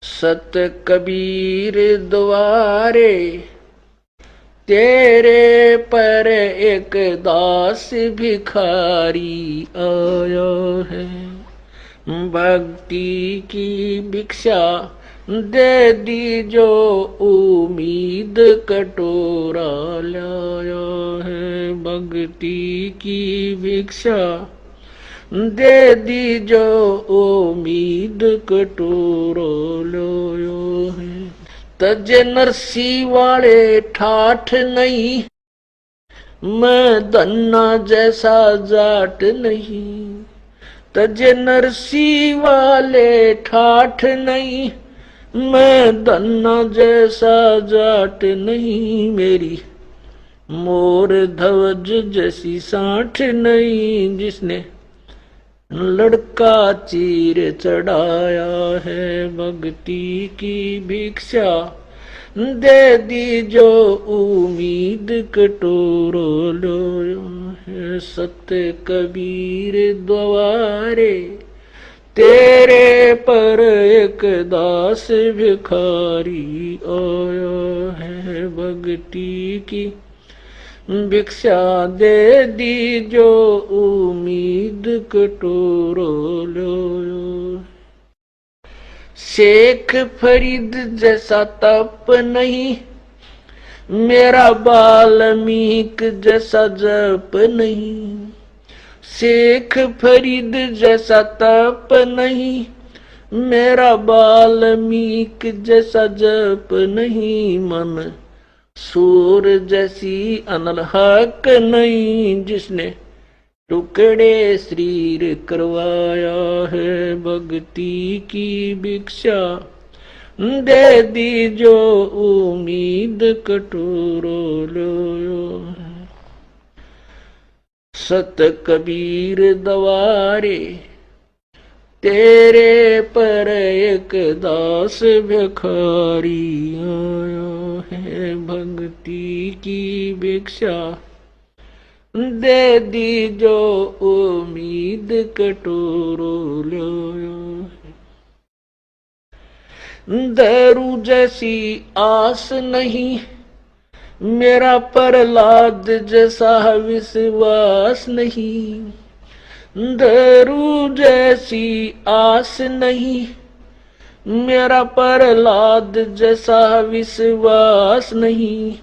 सत कबीर द्वारे तेरे पर एक दास भिखारी आया है। भक्ति की भिक्षा दे दी जो उम्मीद कटोरा लाया है। भक्ति की भिक्षा दे दी जो उम्मीद कटोरा लाया है। तज नरसी वाले ठाठ नहीं, मैं धन्ना जैसा जाट नहीं। तज नरसी वाले ठाठ नहीं, मैं धन्ना जैसा जाट नहीं। मेरी मोर ध्वज जैसी साठ नहीं, जिसने लड़का चीर चढ़ाया है। भक्ति की भिक्षा दे दी जो उम्मीद कटोरो लोयो है। सत्य कबीर द्वारे तेरे पर एक दास भिखारी आया है। भक्ति की भिक्षा दे दी जो उम्मीद कटोरो लो। शेख फरीद जैसा तप नहीं, मेरा वाल्मीकि जैसा जप नहीं। शेख फरीद जैसा तप नहीं, मेरा वाल्मीकि जैसा जप नहीं। मन सूर जैसी अनलहक नहीं, जिसने टुकड़े शरीर करवाया है। भक्ति की भिक्षा दे दी जो उम्मीद कटोरो लो। सत कबीर द्वारे तेरे पर एक दास भिखारी आया है। भक्ति की भिक्षा दे दी जो उम्मीद कटोरो लो। दारू जैसी आस नहीं, मेरा प्रहलाद जैसा विश्वास नहीं। दारू जैसी आस नहीं, मेरा प्रहलाद जैसा विश्वास नहीं।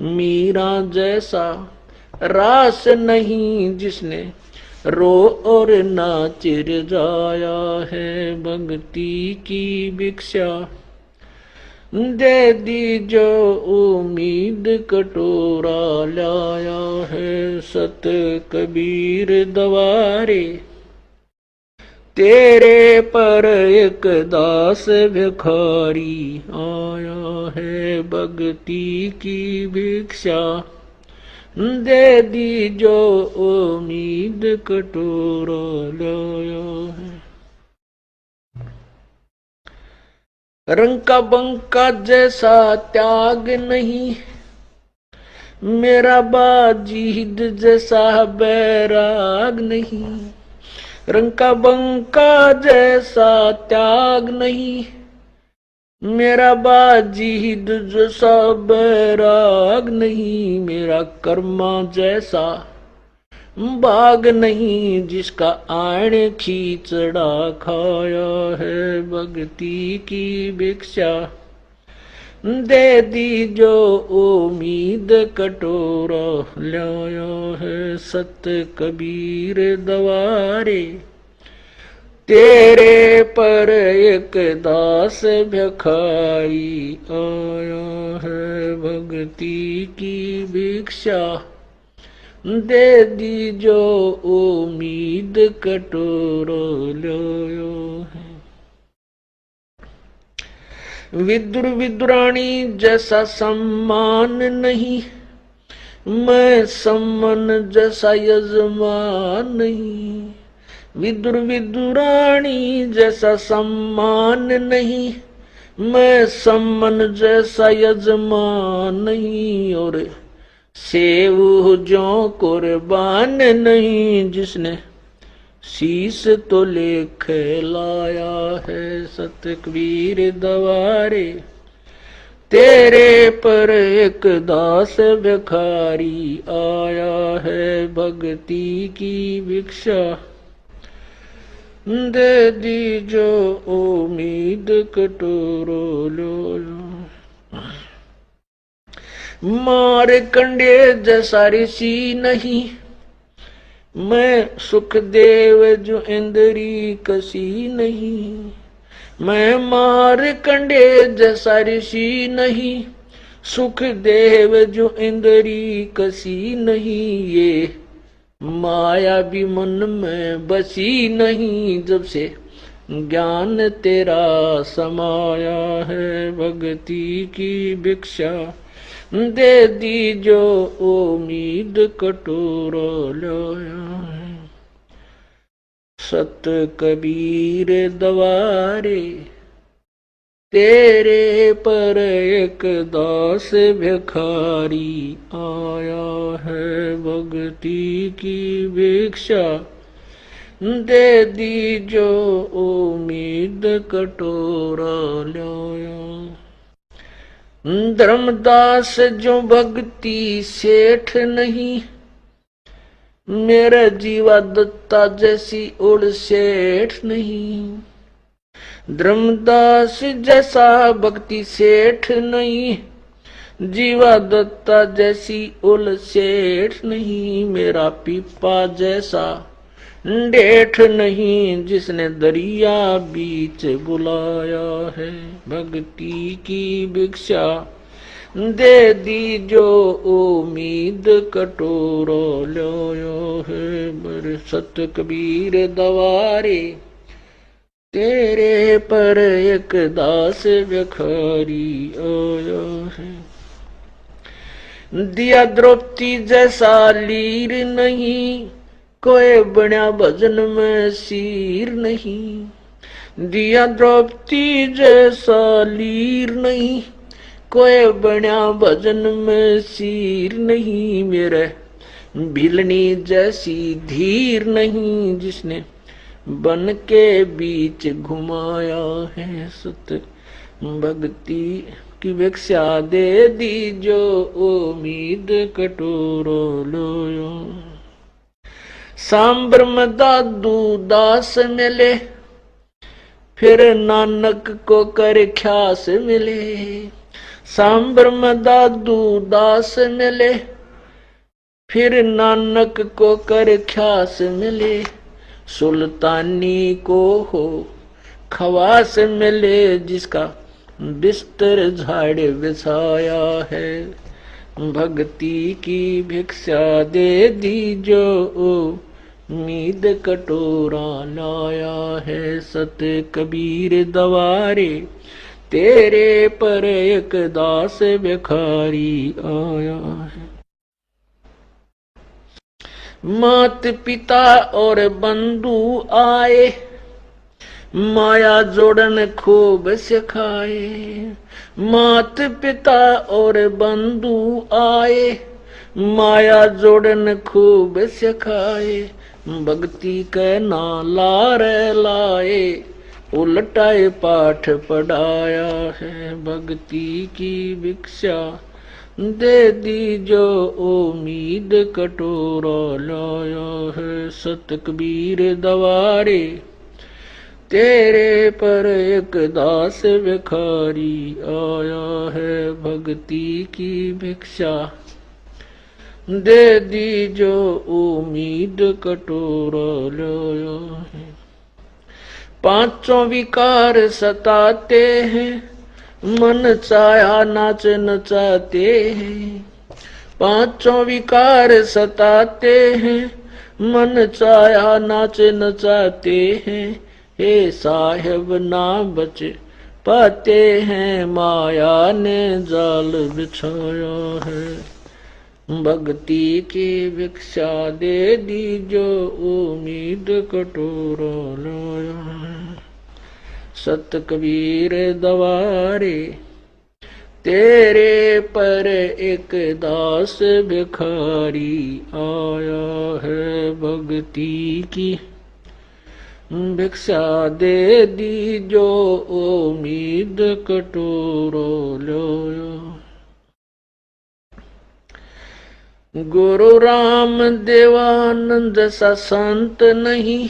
मीरा जैसा रास नहीं, जिसने रो और नाच जाया है। भक्ति की भिक्षा दे दी जो उम्मीद कटोरा लाया है। सत कबीर द्वारे तेरे पर एक दास भिखारी आया है। भक्ति की भिक्षा दे दी जो उम्मीद कटोरा लाया है। रंग का बंका जैसा त्याग नहीं, मेरा बाजीद जैसा बैराग नहीं। रंग का बंका जैसा त्याग नहीं, मेरा बाजीद जैसा बैराग नहीं। मेरा कर्मा जैसा बाग नहीं, जिसका आण खींचड़ा खाया है। भक्ति की भिक्षा दे दी जो उम्मीद कटोरा लाया है। सत कबीर द्वारे तेरे पर एक दास भिखारी आया है। भक्ति की भिक्षा दे दी जो उम्मीद कटोरो लो है। विदुर विदुरानी जैसा सम्मान नहीं, मैं सम्मान जैसा यजमान नहीं। विदुर विदुरानी जैसा सम्मान नहीं, मैं सम्मान जैसा यजमान नहीं। और सेव जो कुर्बान नहीं, जिसने शीश तो लेख लाया है सत कबीर दवारे। तेरे पर एक दास भिखारी आया है भक्ति की भिक्षा। दे दी जो उम्मीद कटोरो लो लो। मार कंडे जैसा ऋषि नहीं, मैं सुखदेव जो इंद्री कसी नहीं। मैं मार कंडे जैसा ऋषि नहीं, सुखदेव जो इंद्री कसी नहीं। ये माया भी मन में बसी नहीं, जब से ज्ञान तेरा समाया है भक्ति की भिक्षा। दे दी जो उम्मीद कटोरो लोया है। सत कबीर दवारे तेरे पर एक दास भिखारी आया है भक्ति की भिक्षा। दे दी जो उम्मीद कटोरा लाया। धर्मदास जो भक्ति सेठ नहीं, मेरा जीवा दत्ता जैसी उड़ सेठ नहीं। धर्मदास जैसा भक्ति सेठ नहीं, जीवा दत्ता जैसी उल सेठ नहीं। मेरा पीपा जैसा डेठ नहीं, जिसने दरिया बीच बुलाया है भक्ति की भिक्षा। दे दी जो उम्मीद कटोरो लोयो है बर। सत कबीर दवारे तेरे पर एक दास भिखारी आया है। दिया द्रौपदी जैसा लीर नहीं, कोई बना भजन में सीर नहीं। दिया द्रौपदी जैसा लीर नहीं, कोई बना भजन में सीर नहीं। मेरे भिलनी जैसी धीर नहीं, जिसने बन के बीच घुमाया है सत भक्ति की भिक्षा। दे दी जो उम्मीद कटोरो लोयो। सांबर में दादू दास मिले, फिर नानक को कर ख्यास मिले। सांबर में दादू दास मिले, फिर नानक को कर ख्यास मिले। सुल्तानी को हो खवास मिले, जिसका बिस्तर झाड़ बिछाया है भक्ति की भिक्षा। दे दी जो उम्मीद कटोरा लाया है सत कबीर दवारे। तेरे पर एक दास भिखारी आया है। मात पिता और बंधु आए, माया जोड़न खूब सिखाए। मात पिता और बंधु आए, माया जोड़न खूब सिखाए। भक्ति के नाला रे लाए, उलटाए पाठ पढ़ाया है भक्ति की भिक्षा। दे दी जो उम्मीद कटोरा लाया है सत कबीर दवारे। तेरे पर एक दास भिखारी आया है भक्ति की भिक्षा। दे दी जो उम्मीद कटोरा लाया है। पांचों विकार सताते हैं, मन चाहा नाच नचाते हैं। पांचों विकार सताते हैं, मन चाहा नाच नचाते हैं। हे साहिब ना बच पाते हैं, माया ने जाल बिछाया है भक्ति की भिक्षा। दे दी जो उम्मीद कटोरा लाया है सत कबीर दवारे। तेरे पर एक दास भिखारी आया है भक्ति की भिक्षा दे दी जो उम्मीद कटोरो लो। गुरु राम देवानंद जैसा संत नहीं,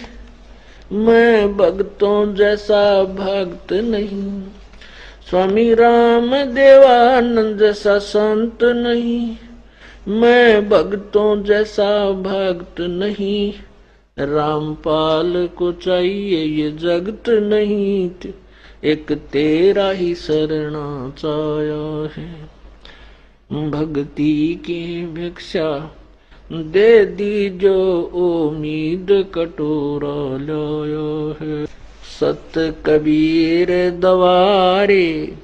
मैं भक्तों जैसा भक्त नहीं। स्वामी राम देवानंद जैसा संत नहीं, मैं भक्तों जैसा भक्त नहीं। रामपाल को चाहिए ये जगत नहीं, एक तेरा ही शरणा चाया है। भक्ति की भिक्षा दे दी जो उम्मीद कटोरा लाया है। सत कबीर दवारे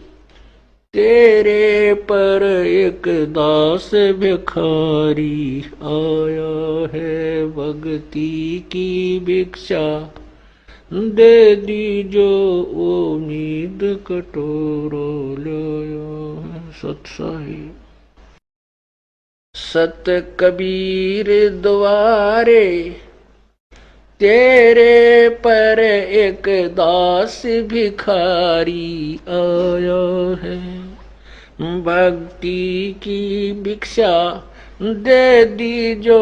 तेरे पर एक दास भिखारी आया है। भक्ति की भिक्षा दे दी जो उम्मीद कटोरा लाया है। सत्साहिब। सत कबीर द्वारे तेरे पर एक दास भिखारी आया है। भक्ति की भिक्षा दे दी जो